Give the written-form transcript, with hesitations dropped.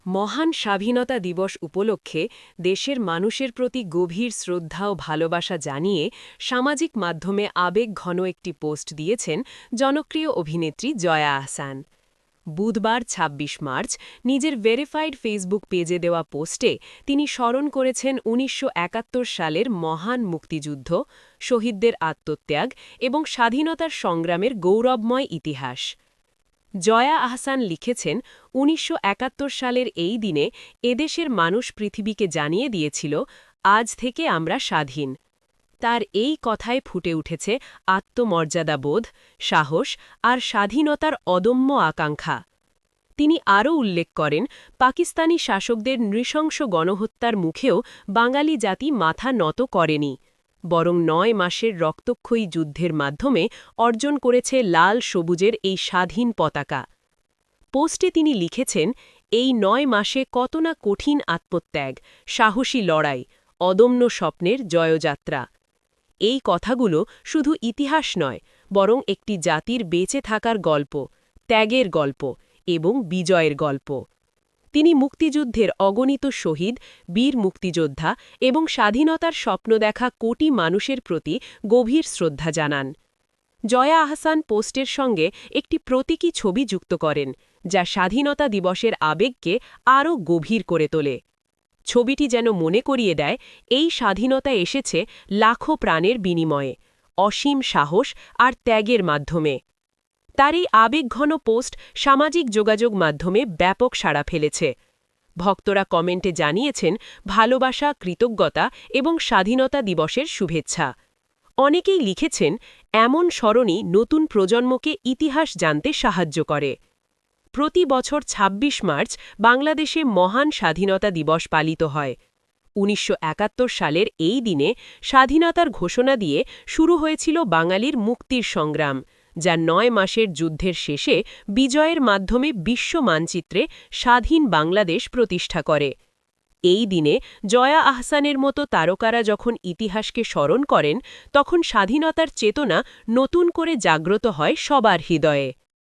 মহান স্বাধীনতা দিবস উপলক্ষে দেশের মানুষের প্রতি গভীর শ্রদ্ধা ও ভালোবাসা জানিয়ে সামাজিক মাধ্যমে আবেগঘন একটি পোস্ট দিয়েছেন জনপ্রিয় অভিনেত্রী জয়া আহসান। বুধবার ২৬ মার্চ নিজের ভেরিফাইড ফেসবুক পেজে দেওয়া পোস্টে তিনি স্মরণ করেছেন ১৯৭১ সালের মহান মুক্তিযুদ্ধ, শহীদদের আত্মত্যাগ এবং স্বাধীনতার সংগ্রামের গৌরবময় ইতিহাস। জয়া আহসান লিখেছেন, ১৯৭১ সালের এই দিনে এদেশের মানুষ পৃথিবীকে জানিয়ে দিয়েছিল, আজ থেকে আমরা স্বাধীন। তার এই কথায় ফুটে উঠেছে আত্মমর্যাদাবোধ, সাহস আর স্বাধীনতার অদম্য আকাঙ্ক্ষা। তিনি আরও উল্লেখ করেন, পাকিস্তানি শাসকদের নৃশংস গণহত্যার মুখেও বাঙালি জাতি মাথা নত করেনি, বরং ৯ মাসের রক্তক্ষয়ী যুদ্ধের মাধ্যমে অর্জন করেছে লাল সবুজের এই স্বাধীন পতাকা। পোস্টে তিনি লিখেছেন, এই ৯ মাসে কত না কঠিন আত্মত্যাগ, সাহসী লড়াই, অদম্য স্বপ্নের জয়যাত্রা। এই কথাগুলো শুধু ইতিহাস নয়, বরং একটি জাতির বেঁচে থাকার গল্প, ত্যাগের গল্প এবং বিজয়ের গল্প। তিনি মুক্তিযুদ্ধের অগণিত শহীদ, বীর মুক্তিযোদ্ধা এবং স্বাধীনতার স্বপ্ন দেখা কোটি মানুষের প্রতি গভীর শ্রদ্ধা জানান। জয়া আহসান পোস্টের সঙ্গে একটি প্রতীকী ছবি যুক্ত করেন, যা স্বাধীনতা দিবসের আবেগকে আরও গভীর করে তোলে। ছবিটি যেন মনে করিয়ে দেয়, এই স্বাধীনতা এসেছে লাখো প্রাণের বিনিময়ে, অসীম সাহস আর ত্যাগের মাধ্যমে। তার এই আবেগঘন পোস্ট সামাজিক যোগাযোগ মাধ্যমে ব্যাপক সাড়া ফেলেছে। ভক্তরা কমেন্টে জানিয়েছেন ভালোবাসা, কৃতজ্ঞতা এবং স্বাধীনতা দিবসের শুভেচ্ছা। অনেকেই লিখেছেন, এমন স্মরণই নতুন প্রজন্মকে ইতিহাস জানতে সাহায্য করে। প্রতি বছর ২৬ মার্চ বাংলাদেশে মহান স্বাধীনতা দিবস পালিত হয়। ১৯৭১ সালের এই দিনে স্বাধীনতার ঘোষণা দিয়ে শুরু হয়েছিল বাঙালির মুক্তির সংগ্রাম, যা ৯ মাসের যুদ্ধের শেষে বিজয়ের মাধ্যমে বিশ্ব মানচিত্রে স্বাধীন বাংলাদেশ প্রতিষ্ঠা করে। এই দিনে জয়া আহসানের মতো তারকারা যখন ইতিহাসকে স্মরণ করেন, তখন স্বাধীনতার চেতনা নতুন করে জাগ্রত হয় সবার হৃদয়ে।